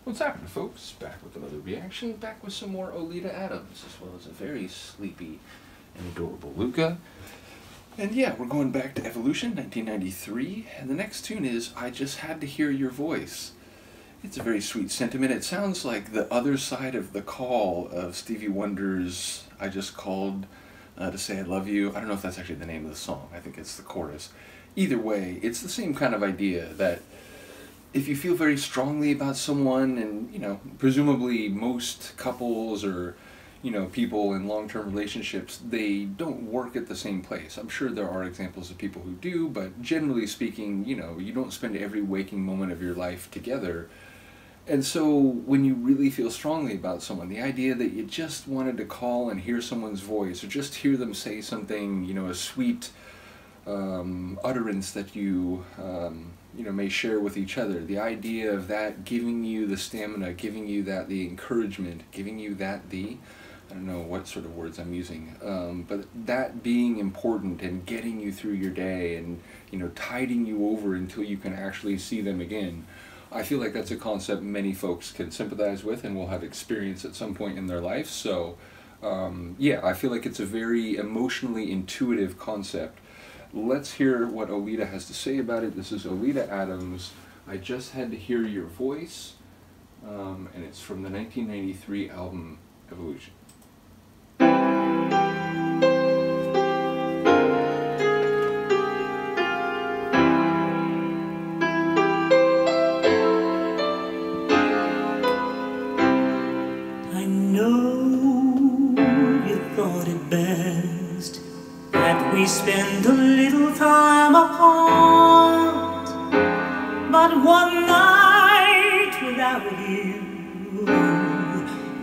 What's happening, folks? Back with another reaction, back with some more Oleta Adams, as well as a very sleepy and adorable Luca. And yeah, we're going back to Evolution, 1993, and the next tune is I Just Had to Hear Your Voice. It's a very sweet sentiment. It sounds like the other side of the call of Stevie Wonder's I Just Called to Say I Love You. I don't know if that's actually the name of the song. I think it's the chorus. Either way, it's the same kind of idea that if you feel very strongly about someone, and, you know, presumably most couples or, you know, people in long-term relationships, they don't work at the same place. I'm sure there are examples of people who do, but generally speaking, you know, you don't spend every waking moment of your life together. And so when you really feel strongly about someone, the idea that you just wanted to call and hear someone's voice, or just hear them say something, you know, a sweet utterance that you know, may share with each other. The idea of that giving you the stamina, giving you that the encouragement, giving you that the, I don't know what sort of words I'm using, but that being important and getting you through your day and, you know, tiding you over until you can actually see them again. I feel like that's a concept many folks can sympathize with and will have experienced at some point in their life. So yeah, I feel like it's a very emotionally intuitive concept. Let's hear what Oleta has to say about it. This is Oleta Adams, I Just Had to Hear Your Voice, and it's from the 1993 album Evolution. I know you thought it best that we spend a little time apart, but one night without you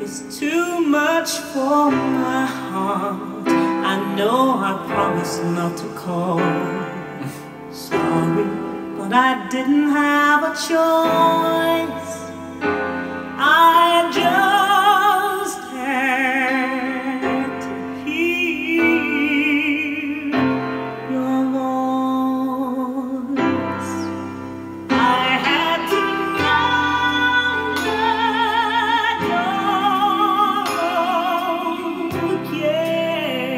is too much for my heart. I know I promised not to call. Sorry, but I didn't have a choice. I just had to hear your voice. I had to know that you're okay.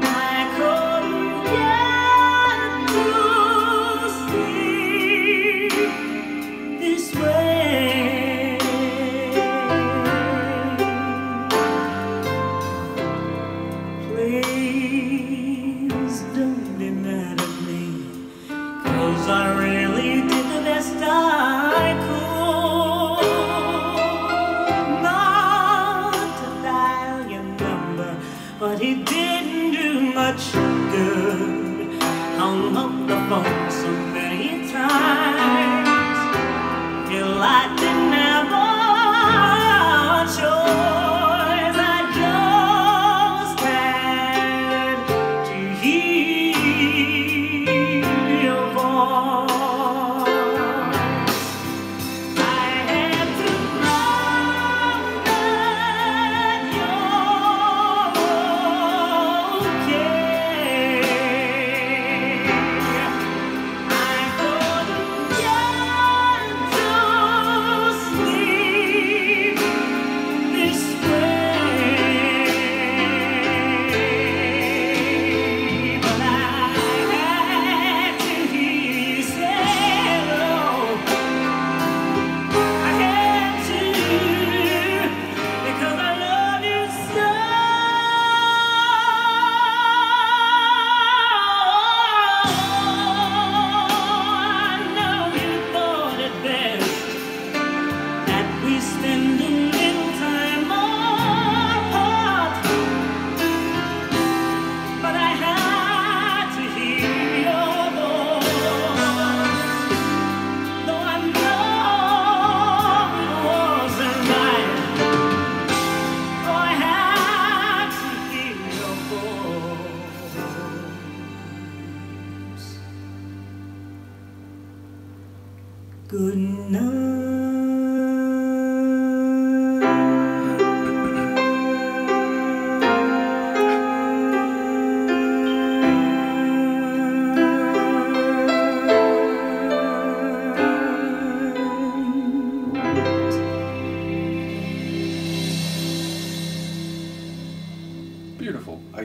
I couldn't get to sleep this way. Please don't be mad at me, 'cause I really did the best I could. Not to dial your number, but it didn't do much good. Hung up the phone so many times, feel I didn't have a choice. I just had to hear your voice. I had to know that you're okay. I couldn't get to sleep this way, but I had to hear you say hello. I had to, because I love you so. I know you thought it best that we spend a little time apart, but I had to hear your voice. Though I know it wasn't right, oh, I had to hear your voice. Good night.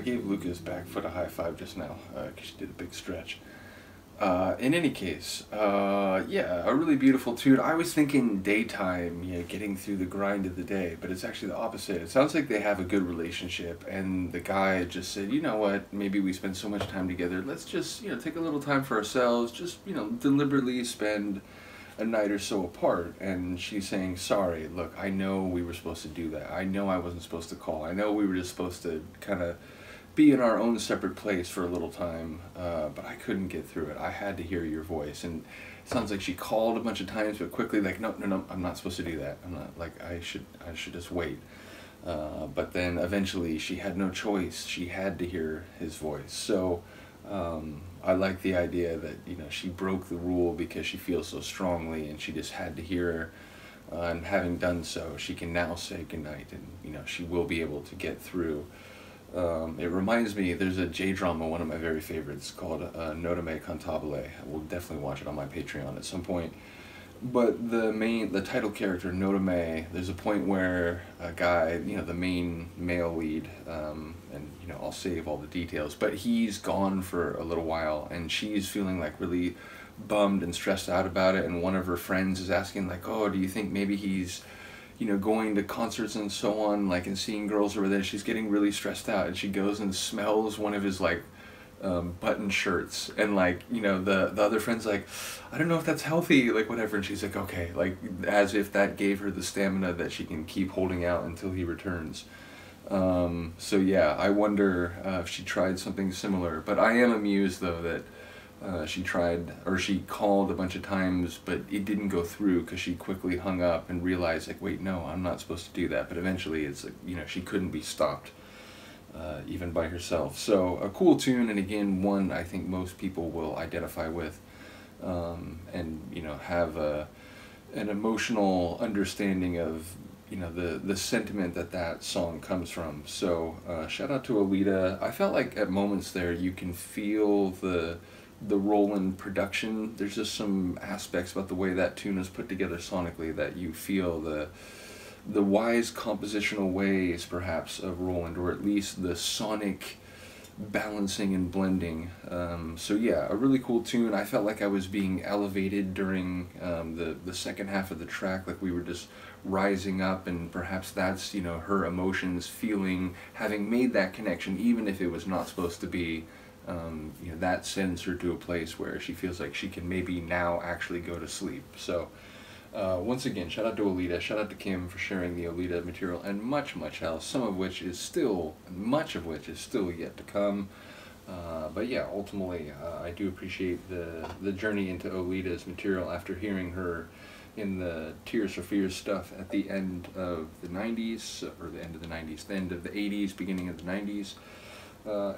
gave Luca's back foot a high five just now, because she did a big stretch. In any case, yeah, a really beautiful tune. I was thinking daytime, you know, getting through the grind of the day, but it's actually the opposite. It sounds like they have a good relationship, and the guy just said, you know what, maybe we spend so much time together, let's just, you know, take a little time for ourselves, just, you know, deliberately spend a night or so apart. And she's saying, sorry, look, I know we were supposed to do that. I know I wasn't supposed to call. I know we were just supposed to kind of be in our own separate place for a little time, but I couldn't get through it. I had to hear your voice. And it sounds like she called a bunch of times, but quickly like, no, no, no, I'm not supposed to do that. I'm not, like, I should just wait. But then eventually she had no choice. She had to hear his voice. So I like the idea that, you know, she broke the rule because she feels so strongly, and she just had to hear her. And having done so, she can now say goodnight, and, you know, she will be able to get through. It reminds me, there's a J-drama, one of my very favorites, called Notame Cantabile. We'll definitely watch it on my Patreon at some point. But the title character, Notame, there's a point where a guy, you know, the main male lead, and, you know, I'll save all the details, but he's gone for a little while, and she's feeling like really bummed and stressed out about it, and one of her friends is asking like, oh, do you think maybe he's, you know, going to concerts and so on, like, and seeing girls over there? She's getting really stressed out, and she goes and smells one of his, like, button shirts, and, like, you know, the other friend's like, I don't know if that's healthy, like, whatever, and she's like, okay, like, as if that gave her the stamina that she can keep holding out until he returns. So yeah, I wonder if she tried something similar, but I am amused, though, that she tried, or she called a bunch of times, but it didn't go through because she quickly hung up and realized, like, wait, no, I'm not supposed to do that. But eventually it's like, you know, she couldn't be stopped, even by herself. So a cool tune, and again, one I think most people will identify with, and, you know, have an emotional understanding of, you know, the sentiment that song comes from. So shout out to Oleta. I felt like at moments there you can feel the Roland production. There's just some aspects about the way that tune is put together sonically that you feel the wise compositional ways, perhaps, of Roland, or at least the sonic balancing and blending. So yeah, a really cool tune. I felt like I was being elevated during the second half of the track, like we were just rising up, and perhaps that's, you know, her emotions feeling, having made that connection, even if it was not supposed to be. You know, that sends her to a place where she feels like she can maybe now actually go to sleep. So once again, shout out to Oleta, shout out to Kim for sharing the Oleta material, and much, much else, some of which is still, much of which is still yet to come. But yeah, ultimately, I do appreciate the journey into Oleta's material after hearing her in the Tears for Fears stuff at the end of the 90s, or the end of the 90s, the end of the 80s, beginning of the 90s.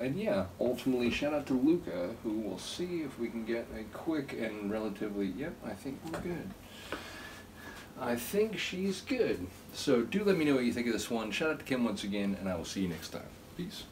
And yeah, ultimately, shout out to Luca, who we'll see if we can get a quick and relatively, yep, I think we're good. I think she's good. So do let me know what you think of this one. Shout out to Kim once again, and I will see you next time. Peace.